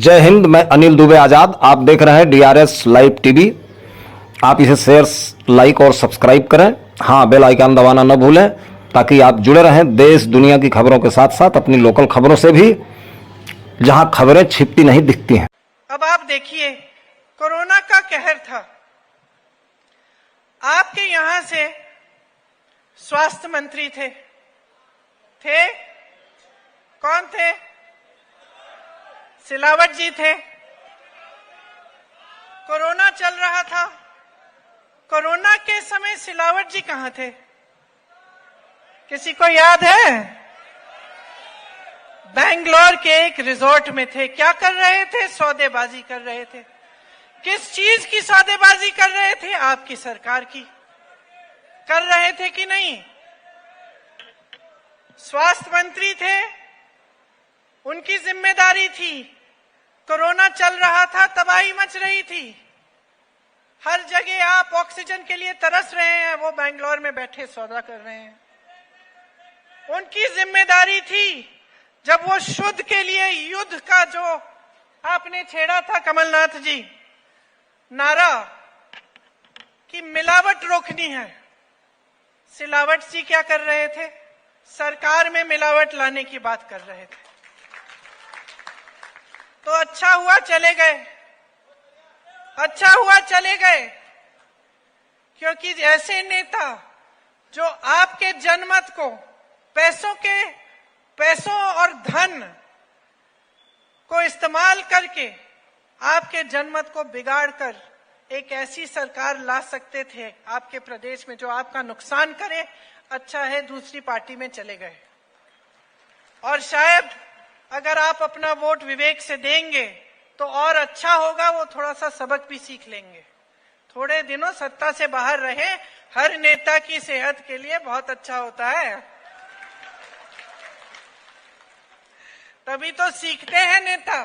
जय हिंद। मैं अनिल दुबे आजाद। आप देख रहे हैं डीआरएस लाइव टीवी। आप इसे शेयर, लाइक और सब्सक्राइब करें। हाँ, बेल आइकन दबाना न भूलें ताकि आप जुड़े रहें देश दुनिया की खबरों के साथ साथ अपनी लोकल खबरों से भी, जहां खबरें छिपती नहीं दिखती हैं। अब आप देखिए, कोरोना का कहर था। आपके यहां से स्वास्थ्य मंत्री थे कौन थे? सिलावट जी थे। कोरोना चल रहा था, कोरोना के समय सिलावट जी कहां थे? किसी को याद है? बेंगलोर के एक रिजॉर्ट में थे। क्या कर रहे थे? सौदेबाजी कर रहे थे। किस चीज की सौदेबाजी कर रहे थे? आपकी सरकार की। कर रहे थे कि नहीं? स्वास्थ्य मंत्री थे, उनकी जिम्मेदारी थी। कोरोना चल रहा था, तबाही मच रही थी। हर जगह आप ऑक्सीजन के लिए तरस रहे हैं, वो बेंगलोर में बैठे सौदा कर रहे हैं। उनकी जिम्मेदारी थी। जब वो शुद्ध के लिए युद्ध का जो आपने छेड़ा था कमलनाथ जी, नारा कि मिलावट रोकनी है, सिलावट जी क्या कर रहे थे? सरकार में मिलावट लाने की बात कर रहे थे। तो अच्छा हुआ चले गए, अच्छा हुआ चले गए, क्योंकि ऐसे नेता जो आपके जनमत को पैसों और धन को इस्तेमाल करके आपके जनमत को बिगाड़कर एक ऐसी सरकार ला सकते थे आपके प्रदेश में जो आपका नुकसान करे, अच्छा है दूसरी पार्टी में चले गए। और शायद अगर आप अपना वोट विवेक से देंगे तो और अच्छा होगा, वो थोड़ा सा सबक भी सीख लेंगे। थोड़े दिनों सत्ता से बाहर रहे, हर नेता की सेहत के लिए बहुत अच्छा होता है, तभी तो सीखते हैं नेता।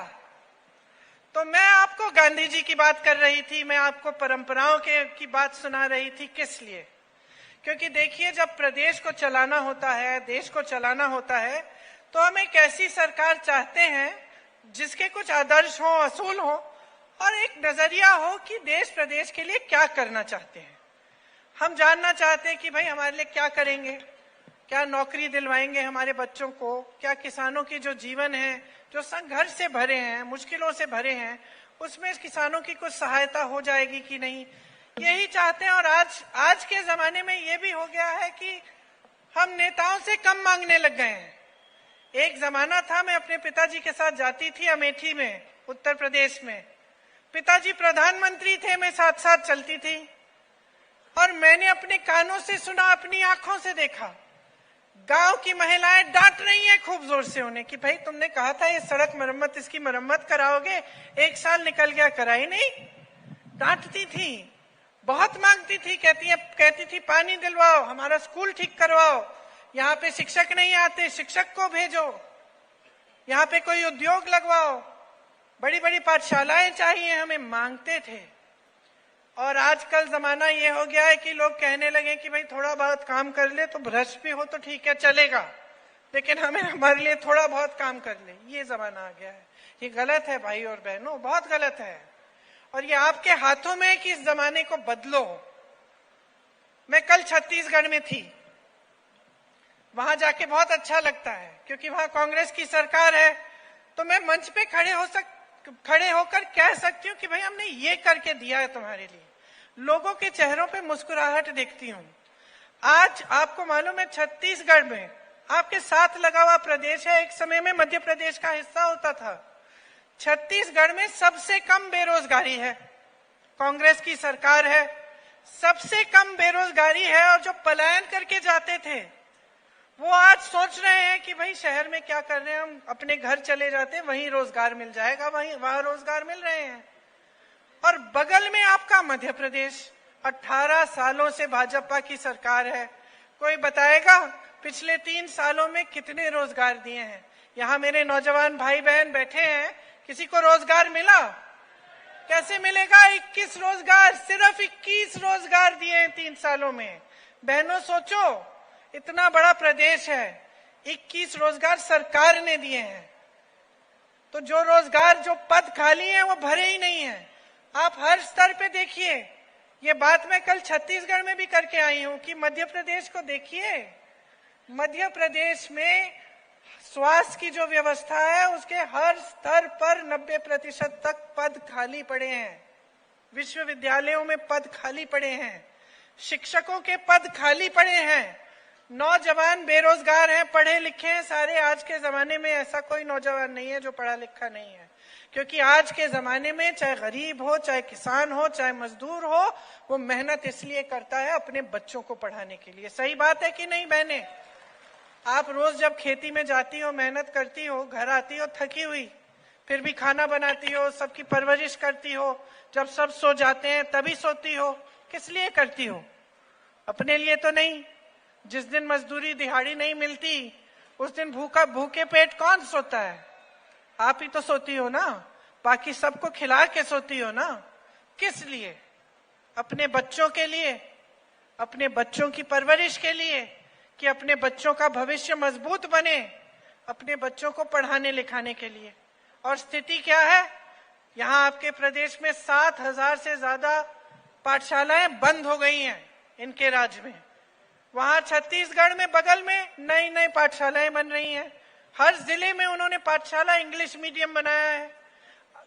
तो मैं आपको गांधी जी की बात कर रही थी, मैं आपको परंपराओं की बात सुना रही थी। किस लिए? क्योंकि देखिए, जब प्रदेश को चलाना होता है, देश को चलाना होता है, तो हम एक ऐसी सरकार चाहते हैं जिसके कुछ आदर्श हो, असूल हो और एक नजरिया हो कि देश प्रदेश के लिए क्या करना चाहते हैं। हम जानना चाहते हैं कि भाई हमारे लिए क्या करेंगे, क्या नौकरी दिलवाएंगे हमारे बच्चों को, क्या किसानों की जो जीवन है, जो संघर्ष से भरे हैं, मुश्किलों से भरे हैं, उसमें किसानों की कुछ सहायता हो जाएगी कि नहीं, यही चाहते हैं। और आज के जमाने में ये भी हो गया है कि हम नेताओं से कम मांगने लग गए हैं। एक जमाना था, मैं अपने पिताजी के साथ जाती थी अमेठी में, उत्तर प्रदेश में। पिताजी प्रधानमंत्री थे, मैं साथ साथ चलती थी और मैंने अपने कानों से सुना, अपनी आंखों से देखा, गांव की महिलाएं डांट रही हैं खूब जोर से उन्हें कि भाई तुमने कहा था ये सड़क मरम्मत, इसकी मरम्मत कराओगे, 1 साल निकल गया, कराई नहीं। डांटती थी, बहुत मांगती थी, कहती थी पानी दिलवाओ, हमारा स्कूल ठीक करवाओ, यहाँ पे शिक्षक नहीं आते, शिक्षक को भेजो, यहाँ पे कोई उद्योग लगवाओ, बड़ी बड़ी पाठशालाएं चाहिए हमें, मांगते थे। और आजकल जमाना ये हो गया है कि लोग कहने लगे कि भाई थोड़ा बहुत काम कर ले तो भ्रष्ट भी हो तो ठीक है, चलेगा, लेकिन हमारे लिए थोड़ा बहुत काम कर ले, ये जमाना आ गया है। ये गलत है भाई और बहनों, बहुत गलत है। और ये आपके हाथों में है कि इस जमाने को बदलो। मैं कल छत्तीसगढ़ में थी, वहां जाके बहुत अच्छा लगता है क्योंकि वहां कांग्रेस की सरकार है। तो मैं मंच पे खड़े होकर कह सकती हूँ कि भाई हमने ये करके दिया है तुम्हारे लिए। लोगों के चेहरों पे मुस्कुराहट देखती हूँ। आज आपको मालूम है, छत्तीसगढ़ में आपके साथ लगा हुआ प्रदेश है, एक समय में मध्य प्रदेश का हिस्सा होता था। छत्तीसगढ़ में सबसे कम बेरोजगारी है, कांग्रेस की सरकार है, सबसे कम बेरोजगारी है। और जो पलायन करके जाते थे वो आज सोच रहे हैं कि भाई शहर में क्या कर रहे हैं, हम अपने घर चले जाते हैं, वहीं रोजगार मिल जाएगा, वहां रोजगार मिल रहे हैं। और बगल में आपका मध्य प्रदेश, 18 सालों से भाजपा की सरकार है। कोई बताएगा पिछले 3 सालों में कितने रोजगार दिए हैं? यहाँ मेरे नौजवान भाई बहन बैठे हैं, किसी को रोजगार मिला? कैसे मिलेगा? 21 रोजगार, सिर्फ 21 रोजगार दिए हैं 3 सालों में। बहनों सोचो, इतना बड़ा प्रदेश है, 21 रोजगार सरकार ने दिए हैं। तो जो रोजगार, जो पद खाली हैं वो भरे ही नहीं हैं। आप हर स्तर पे देखिए। ये बात मैं कल छत्तीसगढ़ में भी करके आई हूं कि मध्य प्रदेश को देखिए। मध्य प्रदेश में स्वास्थ्य की जो व्यवस्था है उसके हर स्तर पर 90% तक पद खाली पड़े हैं। विश्वविद्यालयों में पद खाली पड़े हैं, शिक्षकों के पद खाली पड़े हैं, नौजवान बेरोजगार हैं, पढ़े लिखे हैं सारे। आज के जमाने में ऐसा कोई नौजवान नहीं है जो पढ़ा लिखा नहीं है, क्योंकि आज के जमाने में चाहे गरीब हो, चाहे किसान हो, चाहे मजदूर हो, वो मेहनत इसलिए करता है अपने बच्चों को पढ़ाने के लिए। सही बात है कि नहीं बहनें? आप रोज जब खेती में जाती हो, मेहनत करती हो, घर आती हो थकी हुई, फिर भी खाना बनाती हो, सबकी परवरिश करती हो, जब सब सो जाते हैं तभी सोती हो। किस लिए करती हो? अपने लिए तो नहीं। जिस दिन मजदूरी दिहाड़ी नहीं मिलती उस दिन भूखे पेट कौन सोता है? आप ही तो सोती हो ना, बाकी सबको खिला के सोती हो ना। किस लिए? अपने बच्चों के लिए, अपने बच्चों की परवरिश के लिए, कि अपने बच्चों का भविष्य मजबूत बने, अपने बच्चों को पढ़ाने लिखाने के लिए। और स्थिति क्या है? यहाँ आपके प्रदेश में 7,000 से ज्यादा पाठशालाएं बंद हो गई हैं इनके राज्य में। वहां छत्तीसगढ़ में बगल में नई नई पाठशालाएं बन रही हैं। हर जिले में उन्होंने पाठशाला इंग्लिश मीडियम बनाया है।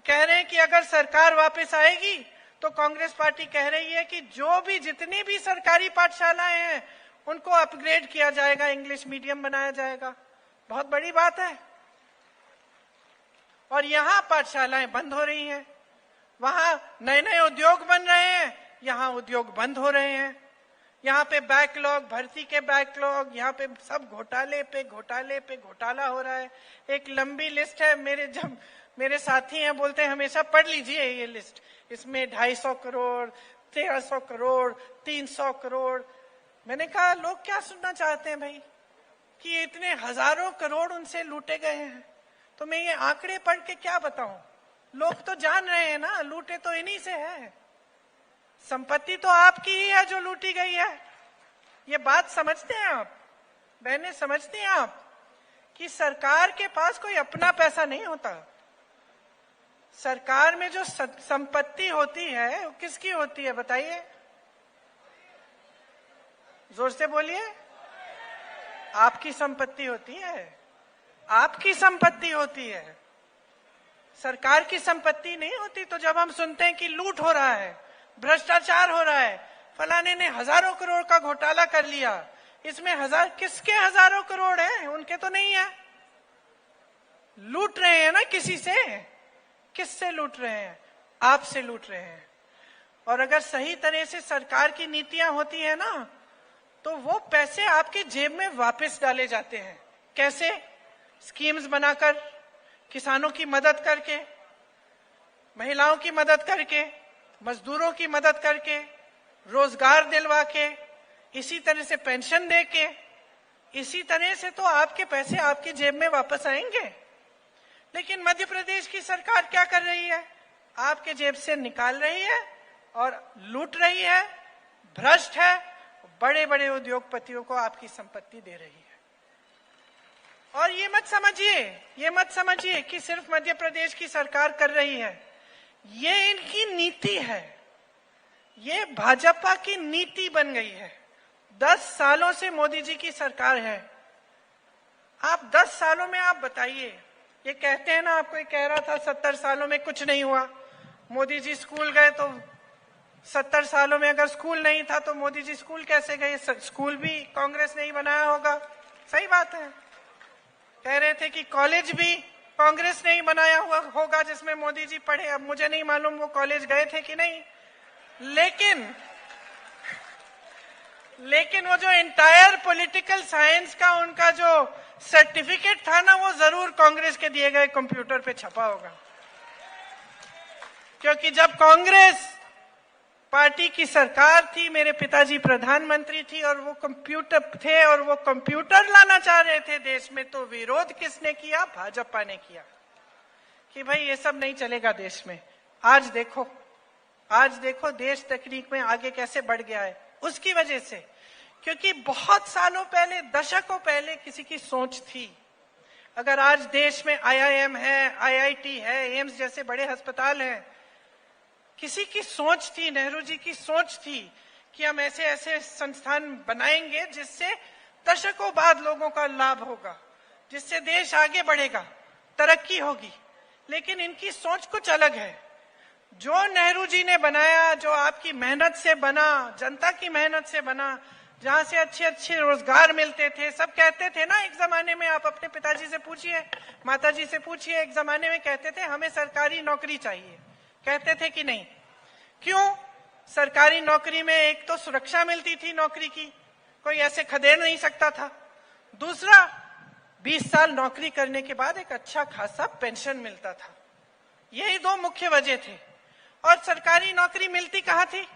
कह रहे हैं कि अगर सरकार वापस आएगी तो कांग्रेस पार्टी कह रही है कि जो भी जितनी भी सरकारी पाठशालाएं हैं उनको अपग्रेड किया जाएगा, इंग्लिश मीडियम बनाया जाएगा। बहुत बड़ी बात है। और यहाँ पाठशालाएं बंद हो रही हैं, वहां नए नए उद्योग बन रहे हैं, यहाँ उद्योग बंद हो रहे हैं। यहाँ पे बैकलॉग, भर्ती के बैकलॉग, यहाँ पे सब घोटाले पे घोटाले पे घोटाला हो रहा है। एक लंबी लिस्ट है। मेरे साथी हैं बोलते हैं हमेशा पढ़ लीजिए ये लिस्ट, इसमें 250 करोड़, 1300 करोड़, 300 करोड़। मैंने कहा लोग क्या सुनना चाहते हैं भाई, कि इतने हजारों करोड़ उनसे लूटे गए हैं। तो मैं ये आंकड़े पढ़ के क्या बताऊं? लोग तो जान रहे हैं ना, लूटे तो इन्हीं से है। संपत्ति तो आपकी ही है जो लूटी गई है। ये बात समझते हैं आप बहनें? समझते हैं आप कि सरकार के पास कोई अपना पैसा नहीं होता। सरकार में जो संपत्ति होती है वो किसकी होती है बताइए? जोर से बोलिए। आपकी संपत्ति होती है, आपकी संपत्ति होती है, सरकार की संपत्ति नहीं होती। तो जब हम सुनते हैं कि लूट हो रहा है, भ्रष्टाचार हो रहा है, फलाने ने हजारों करोड़ का घोटाला कर लिया, इसमें किसके हजारों करोड़ हैं? उनके तो नहीं है। लूट रहे हैं ना किसी से। किससे लूट रहे हैं? आपसे लूट रहे हैं। और अगर सही तरह से सरकार की नीतियां होती है ना, तो वो पैसे आपके जेब में वापस डाले जाते हैं। कैसे? स्कीम्स बनाकर, किसानों की मदद करके, महिलाओं की मदद करके, मजदूरों की मदद करके, रोजगार दिलवा के, इसी तरह से पेंशन दे के, इसी तरह से तो आपके पैसे आपकी जेब में वापस आएंगे। लेकिन मध्य प्रदेश की सरकार क्या कर रही है? आपके जेब से निकाल रही है और लूट रही है, भ्रष्ट है, बड़े बड़े उद्योगपतियों को आपकी संपत्ति दे रही है। और ये मत समझिए कि सिर्फ मध्य प्रदेश की सरकार कर रही है। ये इनकी नीति है, ये भाजपा की नीति बन गई है। 10 सालों से मोदी जी की सरकार है। आप 10 सालों में आप बताइए, ये कहते हैं ना, आपको ये कह रहा था 70 सालों में कुछ नहीं हुआ। मोदी जी स्कूल गए तो 70 सालों में अगर स्कूल नहीं था तो मोदी जी स्कूल कैसे गए? स्कूल भी कांग्रेस ने ही बनाया होगा। सही बात है। कह रहे थे कि कॉलेज भी कांग्रेस ने ही बनाया हुआ होगा जिसमें मोदी जी पढ़े। अब मुझे नहीं मालूम वो कॉलेज गए थे कि नहीं, लेकिन वो जो एंटायर पॉलिटिकल साइंस का उनका जो सर्टिफिकेट था ना, वो जरूर कांग्रेस के दिए गए कंप्यूटर पे छपा होगा। क्योंकि जब कांग्रेस पार्टी की सरकार थी, मेरे पिताजी प्रधानमंत्री थी और वो कंप्यूटर थे और वो कंप्यूटर लाना चाह रहे थे देश में, तो विरोध किसने किया? भाजपा ने किया कि भाई ये सब नहीं चलेगा देश में। आज देखो देश तकनीक में आगे कैसे बढ़ गया है। उसकी वजह से, क्योंकि बहुत सालों पहले, दशकों पहले किसी की सोच थी, अगर आज देश में IIM है, IIT है, एम्स जैसे बड़े अस्पताल हैं, किसी की सोच थी, नेहरू जी की सोच थी कि हम ऐसे ऐसे संस्थान बनाएंगे जिससे दशकों बाद लोगों का लाभ होगा, जिससे देश आगे बढ़ेगा, तरक्की होगी। लेकिन इनकी सोच कुछ अलग है। जो नेहरू जी ने बनाया, जो आपकी मेहनत से बना, जनता की मेहनत से बना, जहां से अच्छे अच्छे रोजगार मिलते थे, सब कहते थे ना एक जमाने में, आप अपने पिताजी से पूछिए, माताजी से पूछिए, एक जमाने में कहते थे हमें सरकारी नौकरी चाहिए, कहते थे कि नहीं? क्यों? सरकारी नौकरी में एक तो सुरक्षा मिलती थी नौकरी की, कोई ऐसे खदेड़ नहीं सकता था। दूसरा, 20 साल नौकरी करने के बाद एक अच्छा खासा पेंशन मिलता था। यही दो मुख्य वजह थे। और सरकारी नौकरी मिलती कहाँ थी?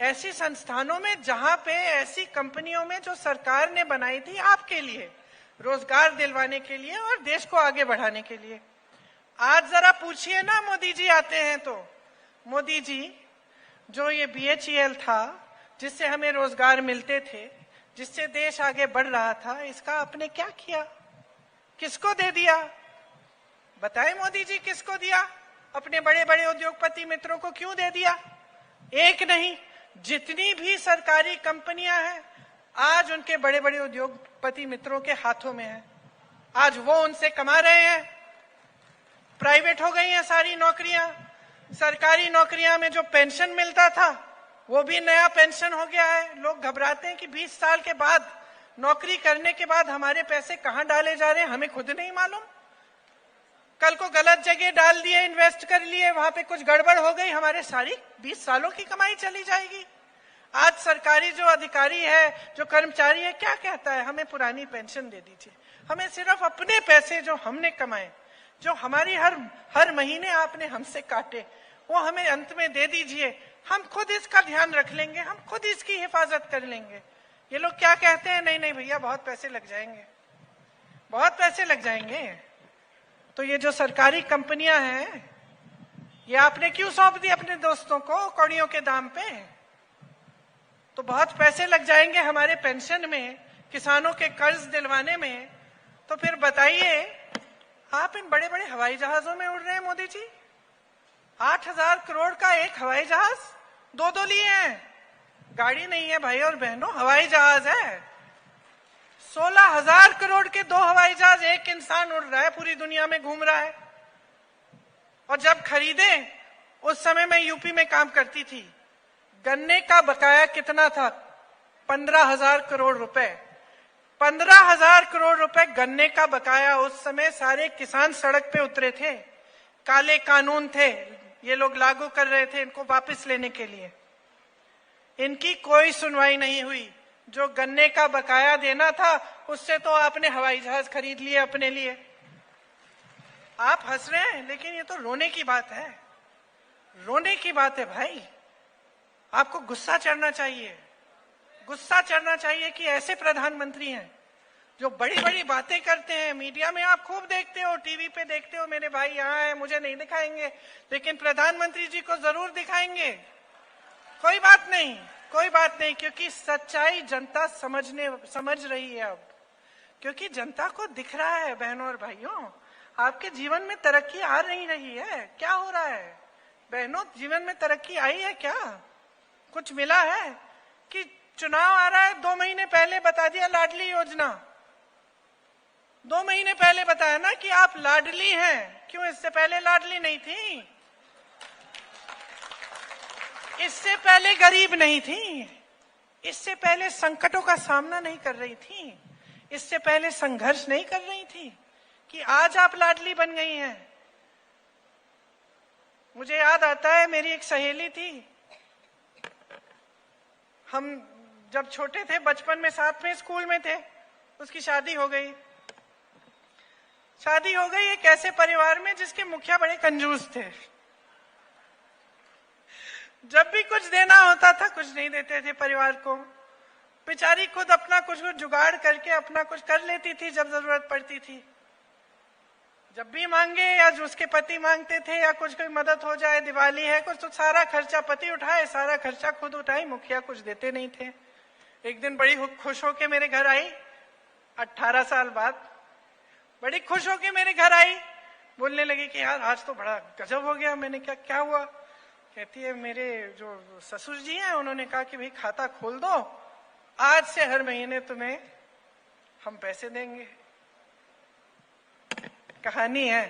ऐसी संस्थानों में जहां पे, ऐसी कंपनियों में जो सरकार ने बनाई थी आपके लिए, रोजगार दिलवाने के लिए और देश को आगे बढ़ाने के लिए। आज जरा पूछिए ना, मोदी जी आते हैं तो, मोदी जी जो ये BHEL था, जिससे हमें रोजगार मिलते थे, जिससे देश आगे बढ़ रहा था, इसका आपने क्या किया? किसको दे दिया? बताएं मोदी जी, किसको दिया? अपने बड़े बड़े उद्योगपति मित्रों को क्यों दे दिया? एक नहीं, जितनी भी सरकारी कंपनियां हैं आज उनके बड़े बड़े उद्योगपति मित्रों के हाथों में है। आज वो उनसे कमा रहे हैं। प्राइवेट हो गई हैं सारी नौकरियां। सरकारी नौकरियां में जो पेंशन मिलता था वो भी नया पेंशन हो गया है। लोग घबराते हैं कि 20 साल के बाद, नौकरी करने के बाद हमारे पैसे कहां डाले जा रहे हैं, हमें खुद नहीं मालूम। कल को गलत जगह डाल दिए, इन्वेस्ट कर लिए, वहां पे कुछ गड़बड़ हो गई, हमारे सारी 20 सालों की कमाई चली जाएगी। आज सरकारी जो अधिकारी है, जो कर्मचारी है, क्या कहता है? हमें पुरानी पेंशन दे दीजिए, हमें सिर्फ अपने पैसे जो हमने कमाए, जो हमारी हर महीने आपने हमसे काटे, वो हमें अंत में दे दीजिए, हम खुद इसका ध्यान रख लेंगे, हम खुद इसकी हिफाजत कर लेंगे। ये लोग क्या कहते हैं? नहीं नहीं भैया, बहुत पैसे लग जाएंगे, बहुत पैसे लग जाएंगे। तो ये जो सरकारी कंपनियां हैं, ये आपने क्यों सौंप दी अपने दोस्तों को कौड़ियों के दाम पे? तो बहुत पैसे लग जाएंगे हमारे पेंशन में, किसानों के कर्ज दिलवाने में। तो फिर बताइए, आप इन बड़े बड़े हवाई जहाजों में उड़ रहे हैं मोदी जी। 8,000 करोड़ का एक हवाई जहाज, दो लिए हैं। गाड़ी नहीं है भाई और बहनों, हवाई जहाज है। 16,000 करोड़ के 2 हवाई जहाज एक इंसान उड़ रहा है, पूरी दुनिया में घूम रहा है। और जब खरीदे, उस समय मैं यूपी में काम करती थी, गन्ने का बकाया कितना था? 15,000 करोड़ रुपए। 15,000 करोड़ रुपए गन्ने का बकाया। उस समय सारे किसान सड़क पे उतरे थे, काले कानून थे, ये लोग लागू कर रहे थे इनको वापस लेने के लिए। इनकी कोई सुनवाई नहीं हुई। जो गन्ने का बकाया देना था, उससे तो आपने हवाई जहाज खरीद लिए अपने लिए। आप हंस रहे हैं, लेकिन ये तो रोने की बात है, रोने की बात है भाई। आपको गुस्सा चढ़ना चाहिए, गुस्सा चढ़ना चाहिए कि ऐसे प्रधानमंत्री हैं जो बड़ी बड़ी बातें करते हैं। मीडिया में आप खूब देखते हो, टीवी पे देखते हो, मेरे भाई यहाँ हैं, मुझे नहीं दिखाएंगे, लेकिन प्रधानमंत्री जी को जरूर दिखाएंगे। कोई बात नहीं, कोई बात नहीं, क्योंकि सच्चाई जनता समझ रही है अब। क्योंकि जनता को दिख रहा है बहनों और भाइयों, आपके जीवन में तरक्की आ नहीं रही है। क्या हो रहा है बहनों? जीवन में तरक्की आई है क्या? कुछ मिला है? कि चुनाव आ रहा है, 2 महीने पहले बता दिया लाडली योजना। 2 महीने पहले बताया ना कि आप लाडली हैं। क्यों इससे पहले लाडली नहीं थी? इससे पहले गरीब नहीं थी, इससे पहले संकटों का सामना नहीं कर रही थी, इससे पहले संघर्ष नहीं कर रही थी, कि आज आप लाडली बन गई हैं। मुझे याद आता है, मेरी एक सहेली थी, हम जब छोटे थे, बचपन में साथ में स्कूल में थे, उसकी शादी हो गई। शादी हो गई एक ऐसे परिवार में जिसके मुखिया बड़े कंजूस थे। जब भी कुछ देना होता था, कुछ नहीं देते थे परिवार को। बेचारी खुद अपना कुछ जुगाड़ करके अपना कुछ कर लेती थी जब जरूरत पड़ती थी। जब भी मांगे, या जो उसके पति मांगते थे, या कुछ कोई मदद हो जाए, दिवाली है कुछ, तो सारा खर्चा पति उठाए, सारा खर्चा खुद उठाई, मुखिया कुछ देते नहीं थे। एक दिन बड़ी खुश होके मेरे घर आई, 18 साल बाद। बड़ी खुश होके मेरे घर आई, बोलने लगी कि यार आज तो बड़ा गजब हो गया। मैंने क्या क्या हुआ? कहती है मेरे जो ससुर जी हैं उन्होंने कहा कि भाई खाता खोल दो, आज से हर महीने तुम्हें हम पैसे देंगे। कहानी है।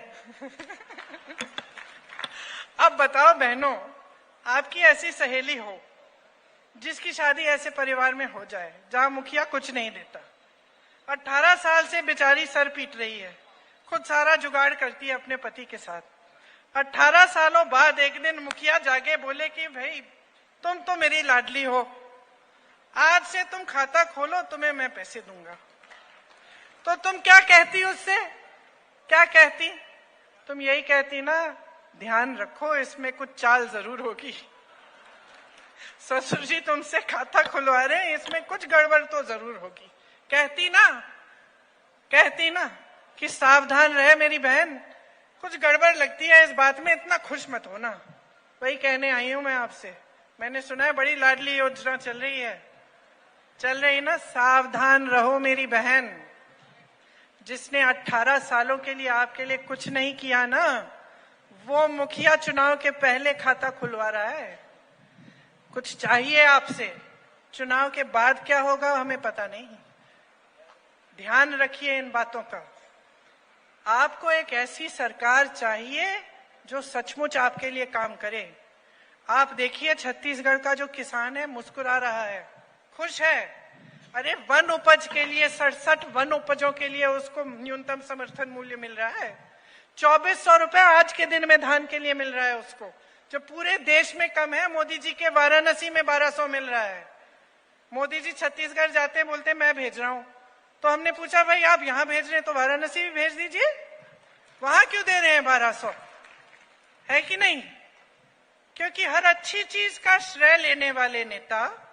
अब बताओ बहनों, आपकी ऐसी सहेली हो जिसकी शादी ऐसे परिवार में हो जाए जहां मुखिया कुछ नहीं देता, 18 साल से बेचारी सर पीट रही है, खुद सारा जुगाड़ करती है अपने पति के साथ। 18 सालों बाद एक दिन मुखिया जाके बोले कि भाई तुम तो मेरी लाडली हो, आज से तुम खाता खोलो, तुम्हें मैं पैसे दूंगा। तो तुम क्या कहती उससे? क्या कहती? तुम यही कहती ना, ध्यान रखो इसमें कुछ चाल जरूर होगी, ससुर जी तुमसे खाता खुलवा रहे हैं, इसमें कुछ गड़बड़ तो जरूर होगी। कहती ना, कहती ना कि सावधान रहे मेरी बहन, कुछ गड़बड़ लगती है इस बात में, इतना खुश मत होना। वही कहने आई हूं मैं आपसे। मैंने सुना है बड़ी लाडली योजना चल रही है, चल रही ना, सावधान रहो मेरी बहन। जिसने 18 सालों के लिए आपके लिए कुछ नहीं किया ना, वो मुखिया चुनाव के पहले खाता खुलवा रहा है। कुछ चाहिए आपसे, चुनाव के बाद क्या होगा हमें पता नहीं। ध्यान रखिए इन बातों का। आपको एक ऐसी सरकार चाहिए जो सचमुच आपके लिए काम करे। आप देखिए छत्तीसगढ़ का जो किसान है मुस्कुरा रहा है, खुश है। अरे वन उपज के लिए 67 वन उपजों के लिए उसको न्यूनतम समर्थन मूल्य मिल रहा है। 2400 रुपए आज के दिन में धान के लिए मिल रहा है उसको, जो पूरे देश में कम है। मोदी जी के वाराणसी में 1200 मिल रहा है। मोदी जी छत्तीसगढ़ जाते हैं, बोलते मैं भेज रहा हूं। तो हमने पूछा भाई आप यहां भेज रहे हैं तो वाराणसी भी भेज दीजिए, वहां क्यों दे रहे हैं 1200? है कि नहीं? क्योंकि हर अच्छी चीज का श्रेय लेने वाले नेता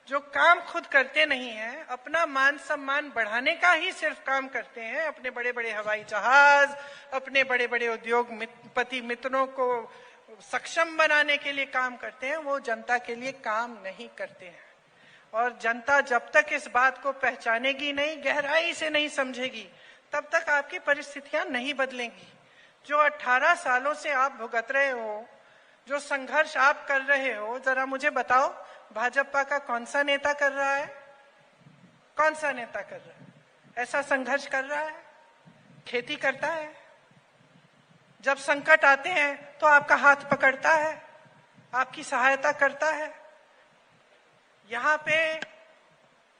जो काम खुद करते नहीं है, अपना मान सम्मान बढ़ाने का ही सिर्फ काम करते हैं, अपने बड़े बड़े हवाई जहाज, अपने बड़े बड़े उद्योगपति मित्रों को सक्षम बनाने के लिए काम करते हैं, वो जनता के लिए काम नहीं करते हैं। और जनता जब तक इस बात को पहचानेगी नहीं, गहराई से नहीं समझेगी, तब तक आपकी परिस्थितियां नहीं बदलेंगी। जो 18 सालों से आप भुगत रहे हो, जो संघर्ष आप कर रहे हो, जरा मुझे बताओ भाजपा का कौन सा नेता कर रहा है? कौन सा नेता कर रहा है ऐसा संघर्ष कर रहा है? खेती करता है, जब संकट आते हैं तो आपका हाथ पकड़ता है, आपकी सहायता करता है। यहां पे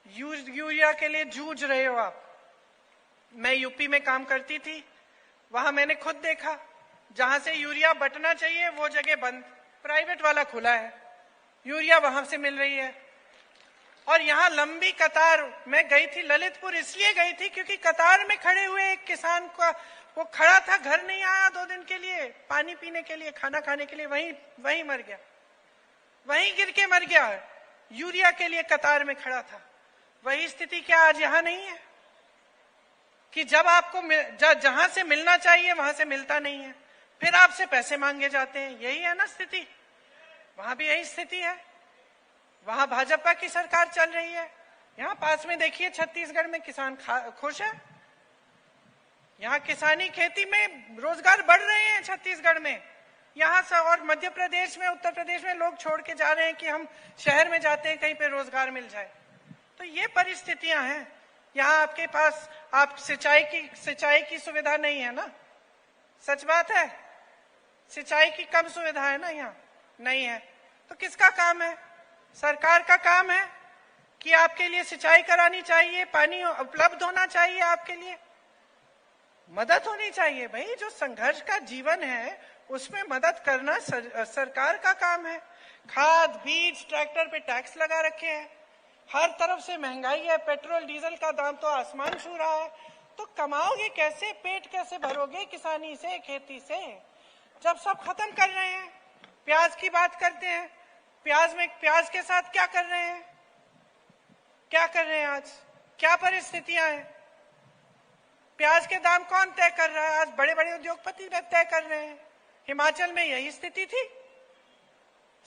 यूरिया के लिए जूझ रहे हो आप। मैं यूपी में काम करती थी, वहां मैंने खुद देखा, जहां से यूरिया बटना चाहिए वो जगह बंद, प्राइवेट वाला खुला है, यूरिया वहां से मिल रही है। और यहाँ लंबी कतार, मैं गई थी ललितपुर, इसलिए गई थी क्योंकि कतार में खड़े हुए एक किसान का, वो खड़ा था, घर नहीं आया 2 दिन के लिए, पानी पीने के लिए, खाना खाने के लिए, वहीं मर गया, वहीं गिर के मर गया। यूरिया के लिए कतार में खड़ा था। वही स्थिति क्या आज यहां नहीं है कि जब आपको जहां से मिलना चाहिए वहां से मिलता नहीं है, फिर आपसे पैसे मांगे जाते हैं? यही है ना स्थिति। वहां भी यही स्थिति है। वहां भाजपा की सरकार चल रही है। यहाँ पास में देखिए छत्तीसगढ़ में किसान खुश है। यहाँ किसानी खेती में रोजगार बढ़ रहे हैं छत्तीसगढ़ में। यहाँ से और मध्य प्रदेश में, उत्तर प्रदेश में लोग छोड़ के जा रहे हैं कि हम शहर में जाते हैं कहीं पे रोजगार मिल जाए। तो ये परिस्थितियां हैं। यहाँ आपके पास आप सिंचाई की सुविधा नहीं है ना, सच बात है। सिंचाई की कम सुविधा है ना, यहाँ नहीं है। तो किसका काम है? सरकार का काम है कि आपके लिए सिंचाई करानी चाहिए, पानी उपलब्ध होना चाहिए, आपके लिए मदद होनी चाहिए। भाई जो संघर्ष का जीवन है उसमें मदद करना सरकार का काम है। खाद, बीज, ट्रैक्टर पे टैक्स लगा रखे हैं, हर तरफ से महंगाई है, पेट्रोल डीजल का दाम तो आसमान छू रहा है। तो कमाओगे कैसे, पेट कैसे भरोगे किसानी से, खेती से, जब सब खत्म कर रहे हैं? प्याज की बात करते हैं, प्याज के साथ क्या कर रहे हैं? क्या कर रहे हैं आज? क्या परिस्थितियां हैं? प्याज के दाम कौन तय कर रहा है? आज बड़े बड़े उद्योगपति तय कर रहे हैं। हिमाचल में यही स्थिति थी,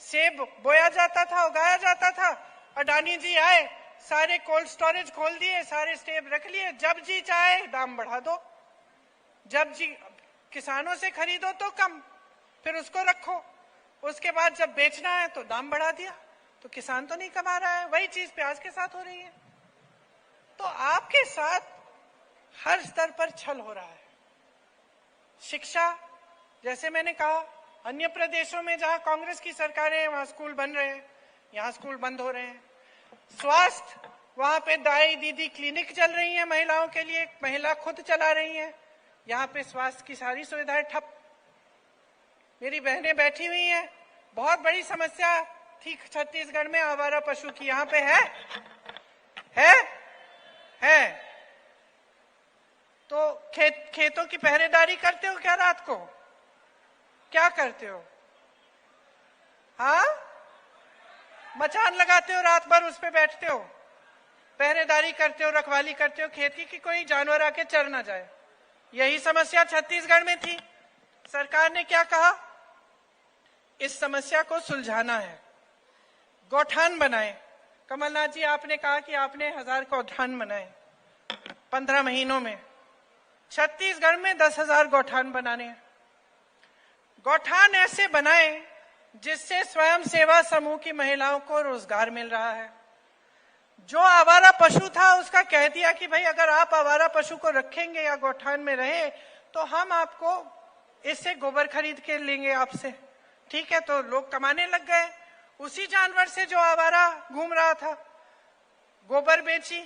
सेब बोया जाता था, उगाया जाता था, अडानी जी आए, सारे कोल्ड स्टोरेज खोल दिए, सारे सेब रख लिए, जब जी चाहे दाम बढ़ा दो। जब किसानों से खरीदो तो कम, फिर उसको रखो, उसके बाद जब बेचना है तो दाम बढ़ा दिया, तो किसान तो नहीं कमा रहा है। वही चीज प्याज के साथ हो रही है। तो आपके साथ हर स्तर पर छल हो रहा है। शिक्षा, जैसे मैंने कहा, अन्य प्रदेशों में जहां कांग्रेस की सरकार है वहां स्कूल बन रहे हैं, यहां स्कूल बंद हो रहे हैं। स्वास्थ्य, वहां पे दाई दीदी क्लिनिक चल रही है महिलाओं के लिए, महिला खुद चला रही है, यहाँ पे स्वास्थ्य की सारी सुविधाएं ठप। मेरी बहनें बैठी हुई हैं, बहुत बड़ी समस्या थी छत्तीसगढ़ में आवारा पशु की, यहाँ पे है। तो खेतों की पहरेदारी करते हो क्या रात को? क्या करते हो? हाँ, मचान लगाते हो, रात भर उस पे बैठते हो, पहरेदारी करते हो, रखवाली करते हो खेत की कि कोई जानवर आके चर ना जाए। यही समस्या छत्तीसगढ़ में थी। सरकार ने क्या कहा? इस समस्या को सुलझाना है, गौठान बनाए। कमलनाथ जी, आपने कहा कि आपने 1000 गौठान बनाए 15 महीनों में। छत्तीसगढ़ में 10,000 गौठान बनाने हैं। गौठान ऐसे बनाए जिससे स्वयं सेवा समूह की महिलाओं को रोजगार मिल रहा है। जो आवारा पशु था उसका कह दिया कि भाई अगर आप आवारा पशु को रखेंगे या गौठान में रहे तो हम आपको इससे गोबर खरीद के लेंगे आपसे। ठीक है, तो लोग कमाने लग गए। उसी जानवर से जो आवारा घूम रहा था, गोबर बेची,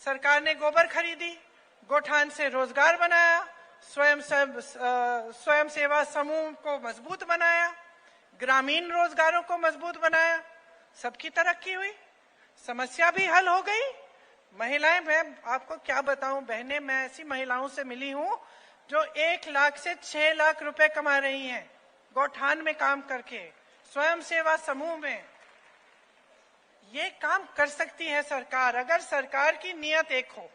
सरकार ने गोबर खरीदी, गौठान से रोजगार बनाया, स्वयं सेवा समूह को मजबूत बनाया, ग्रामीण रोजगारों को मजबूत बनाया, सबकी तरक्की हुई, समस्या भी हल हो गई। महिलाएं, मैं आपको क्या बताऊं बहनें, मैं ऐसी महिलाओं से मिली हूं जो 1 लाख से 6 लाख रुपए कमा रही हैं गौठान में काम करके, स्वयं सेवा समूह में। ये काम कर सकती है सरकार, अगर सरकार की नियत एक हो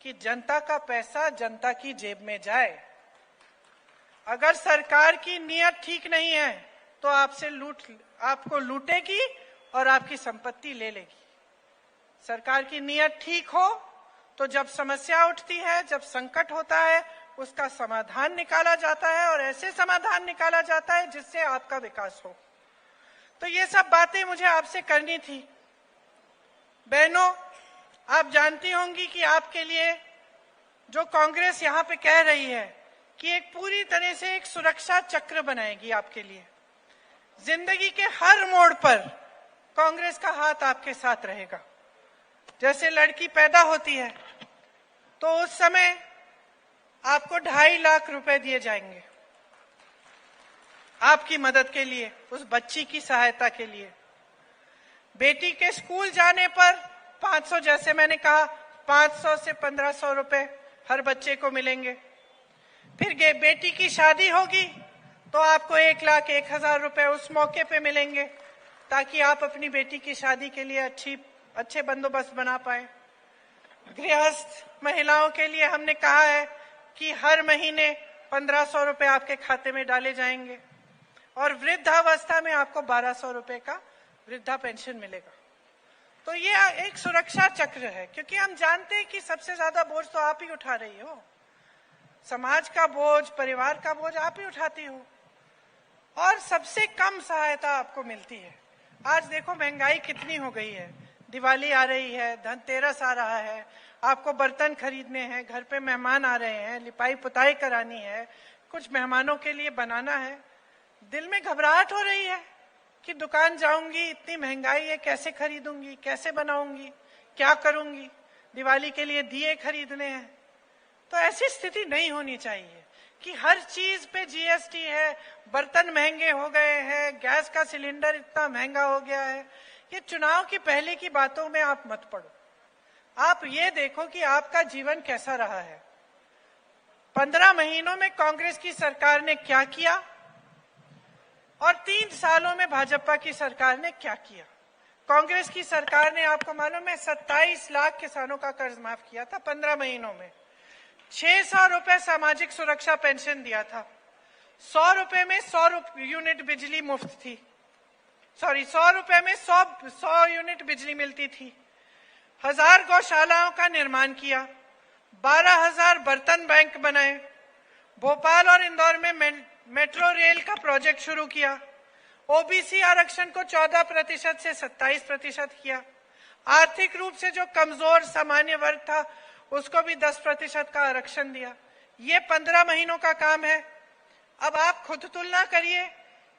कि जनता का पैसा जनता की जेब में जाए। अगर सरकार की नियत ठीक नहीं है तो आपको लूटेगी और आपकी संपत्ति ले लेगी। सरकार की नियत ठीक हो तो जब समस्या उठती है, जब संकट होता है, उसका समाधान निकाला जाता है, और ऐसे समाधान निकाला जाता है जिससे आपका विकास हो। तो ये सब बातें मुझे आपसे करनी थी। बहनों, आप जानती होंगी कि आपके लिए जो कांग्रेस यहाँ पे कह रही है कि एक पूरी तरह से एक सुरक्षा चक्र बनाएगी आपके लिए, जिंदगी के हर मोड़ पर कांग्रेस का हाथ आपके साथ रहेगा। जैसे लड़की पैदा होती है तो उस समय आपको 2.5 लाख रुपए दिए जाएंगे आपकी मदद के लिए, उस बच्ची की सहायता के लिए। बेटी के स्कूल जाने पर 500, जैसे मैंने कहा, 500 से 1500 रुपए हर बच्चे को मिलेंगे। फिर बेटी की शादी होगी तो आपको 1,01,000 रुपए उस मौके पे मिलेंगे, ताकि आप अपनी बेटी की शादी के लिए अच्छे बंदोबस्त बना पाए। गृहस्थ महिलाओं के लिए हमने कहा है कि हर महीने 1500 रुपए आपके खाते में डाले जाएंगे, और वृद्धावस्था में आपको 1200 रुपए का वृद्धा पेंशन मिलेगा। तो ये एक सुरक्षा चक्र है, क्योंकि हम जानते हैं कि सबसे ज्यादा बोझ तो आप ही उठा रही हो, समाज का बोझ, परिवार का बोझ आप ही उठाती हो, और सबसे कम सहायता आपको मिलती है। आज देखो महंगाई कितनी हो गई है, दिवाली आ रही है, धनतेरस आ रहा है, आपको बर्तन खरीदने हैं, घर पे मेहमान आ रहे हैं, लिपाई पुताई करानी है, कुछ मेहमानों के लिए बनाना है। दिल में घबराहट हो रही है कि दुकान जाऊंगी, इतनी महंगाई है, कैसे खरीदूंगी, कैसे बनाऊंगी, क्या करूंगी, दिवाली के लिए दिए खरीदने हैं। तो ऐसी स्थिति नहीं होनी चाहिए कि हर चीज पे जीएसटी है, बर्तन महंगे हो गए हैं, गैस का सिलेंडर इतना महंगा हो गया है। ये चुनाव की पहले की बातों में आप मत पड़ो। आप ये देखो कि आपका जीवन कैसा रहा है। 15 महीनों में कांग्रेस की सरकार ने क्या किया, और 3 सालों में भाजपा की सरकार ने क्या किया। कांग्रेस की सरकार ने, आपको मालूम है, 27 लाख किसानों का कर्ज माफ किया था 15 महीनों में। 600 रुपए सामाजिक सुरक्षा पेंशन दिया था। 100 रुपए में 100 यूनिट बिजली मुफ्त थी। 100 रुपए में 100 यूनिट बिजली मिलती थी। 1000 गौशालाओं का निर्माण किया। 12,000 बर्तन बैंक बनाए। भोपाल और इंदौर में मेट्रो रेल का प्रोजेक्ट शुरू किया। ओबीसी आरक्षण को 14% से 27% किया। आर्थिक रूप से जो कमजोर सामान्य वर्ग था उसको भी 10% का आरक्षण दिया। ये 15 महीनों का काम है। अब आप खुद तुलना करिए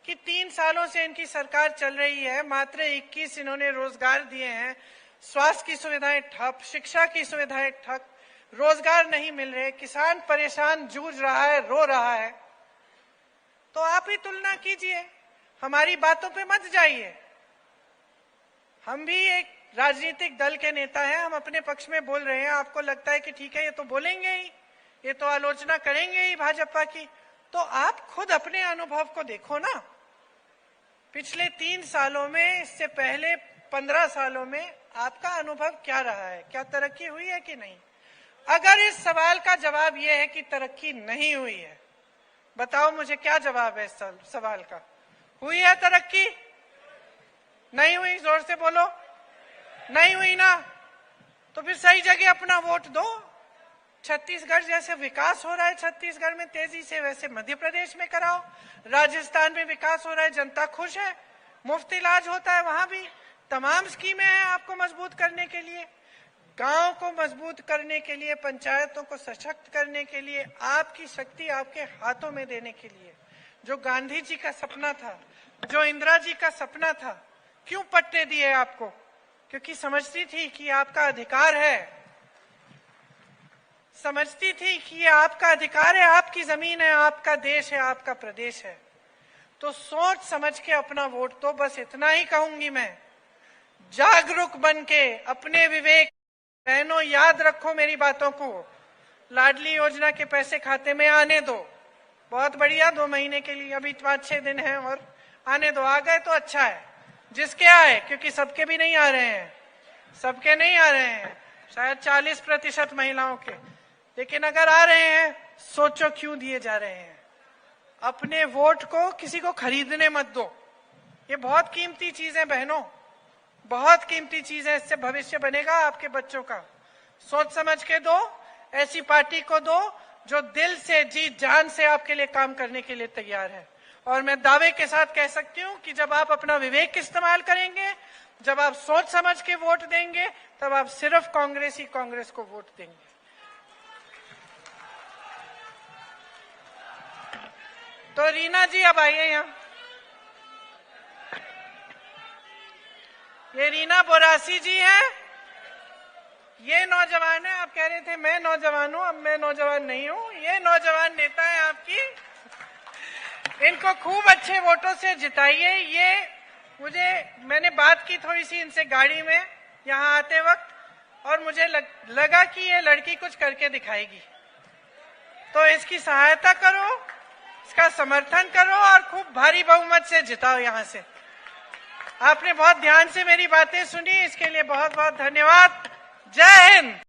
कि 3 सालों से इनकी सरकार चल रही है, मात्र 21 इन्होंने रोजगार दिए हैं। स्वास्थ्य की सुविधाएं ठप, शिक्षा की सुविधाएं ठप, रोजगार नहीं मिल रहे, किसान परेशान, जूझ रहा है, रो रहा है। तो आप ही तुलना कीजिए, हमारी बातों पे मत जाइए। हम भी एक राजनीतिक दल के नेता हैं, हम अपने पक्ष में बोल रहे हैं। आपको लगता है कि ठीक है, ये तो बोलेंगे ही, ये तो आलोचना करेंगे ही भाजपा की, तो आप खुद अपने अनुभव को देखो ना। पिछले 3 सालों में, इससे पहले 15 सालों में आपका अनुभव क्या रहा है? क्या तरक्की हुई है कि नहीं? अगर इस सवाल का जवाब यह है कि तरक्की नहीं हुई है, बताओ मुझे क्या जवाब है इस सवाल का? हुई है तरक्की? नहीं हुई? जोर से बोलो। नहीं हुई ना? तो फिर सही जगह अपना वोट दो। छत्तीसगढ़ जैसे विकास हो रहा है छत्तीसगढ़ में तेजी से, वैसे मध्य प्रदेश में कराओ। राजस्थान में विकास हो रहा है, जनता खुश है, मुफ्त इलाज होता है, वहां भी तमाम स्कीमें हैं आपको मजबूत करने के लिए, गांव को मजबूत करने के लिए, पंचायतों को सशक्त करने के लिए, आपकी शक्ति आपके हाथों में देने के लिए। जो गांधी जी का सपना था, जो इंदिरा जी का सपना था, क्यों पट्टे दिए आपको? क्योंकि समझती थी कि आपका अधिकार है, समझती थी कि ये आपका अधिकार है, आपकी जमीन है, आपका देश है, आपका प्रदेश है। तो सोच समझ के अपना वोट दो, बस इतना ही कहूंगी मैं। जागरूक बन के अपने विवेक, बहनों याद रखो मेरी बातों को। लाडली योजना के पैसे खाते में आने दो, बहुत बढ़िया, 2 महीने के लिए, अभी 5-6 दिन है और आने दो। आ गए तो अच्छा है, जिसके आए, क्योंकि सबके भी नहीं आ रहे हैं, सबके नहीं आ रहे हैं, शायद 40% महिलाओं के, लेकिन अगर आ रहे हैं, सोचो क्यों दिए जा रहे हैं। अपने वोट को किसी को खरीदने मत दो, ये बहुत कीमती चीज है बहनों, बहुत कीमती चीज है, इससे भविष्य बनेगा आपके बच्चों का। सोच समझ के दो, ऐसी पार्टी को दो जो दिल से, जी जान से आपके लिए काम करने के लिए तैयार है। और मैं दावे के साथ कह सकती हूं कि जब आप अपना विवेक इस्तेमाल करेंगे, जब आप सोच समझ के वोट देंगे, तब आप सिर्फ कांग्रेस को वोट देंगे। तो रीना जी अब आइए यहाँ। ये रीना बोरासी जी हैं, ये नौजवान है। आप कह रहे थे मैं नौजवान हूं, अब मैं नौजवान नहीं हूं, ये नौजवान नेता है आपकी। इनको खूब अच्छे वोटों से जिताइए। ये मैंने बात की थोड़ी सी इनसे गाड़ी में यहाँ आते वक्त, और मुझे लगा कि ये लड़की कुछ करके दिखाएगी, तो इसकी सहायता करो, इसका समर्थन करो और खूब भारी बहुमत से जिताओ यहाँ से। आपने बहुत ध्यान से मेरी बातें सुनी, इसके लिए बहुत बहुत धन्यवाद। जय हिंद।